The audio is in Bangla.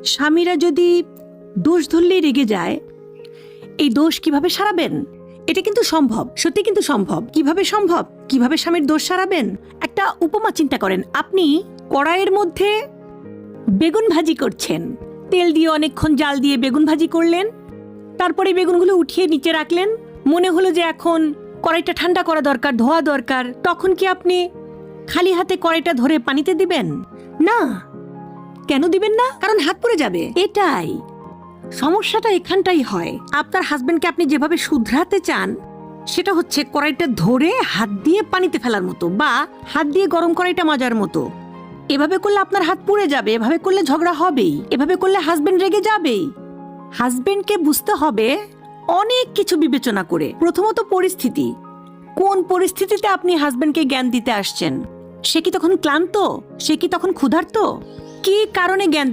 স্বামীরা যদি দোষ ধরলেই রেগে যায়, এই দোষ কিভাবে সারাবেন? এটা কিন্তু সম্ভব, সত্যি কিন্তু সম্ভব। কিভাবে সম্ভব? কিভাবে স্বামীর দোষ সারাবেন? একটা উপমা চিন্তা করেন। আপনি কড়াইয়ের মধ্যে বেগুন ভাজি করছেন, তেল দিয়ে অনেকক্ষণ জাল দিয়ে বেগুন ভাজি করলেন, তারপরে বেগুনগুলো উঠিয়ে নিচে রাখলেন। মনে হলো যে এখন কড়াইটা ঠান্ডা করা দরকার, ধোয়া দরকার। তখন কি আপনি খালি হাতে কড়াইটা ধরে পানিতে দিবেন? না। কেন দিবেন না? কারণ হাত পুড়ে যাবে। এটাই সমস্যাটা, এখানটাই হয়। আপনার হাজবেন্ডকে আপনি যেভাবে শুধরাতে চান সেটা হচ্ছে কড়াইটা ধরে হাত দিয়ে পানিতে ফেলার মতো, বা হাত দিয়ে গরম কড়াইটা মাজার মতো। এভাবে করলে আপনার হাত পুড়ে যাবে, এভাবে করলে ঝগড়া হবেই, এভাবে করলে হাজবেন্ড রেগে যাবেই। হাজবেন্ডকে বুঝতে হবে অনেক কিছু বিবেচনা করে। প্রথমত পরিস্থিতি, কোন পরিস্থিতিতে আপনি হাজবেন্ডকে জ্ঞান দিতে আসছেন। সে কি তখন ক্লান্ত? সে কি তখন ক্ষুধার্ত? কি কারণে জ্ঞান দিতে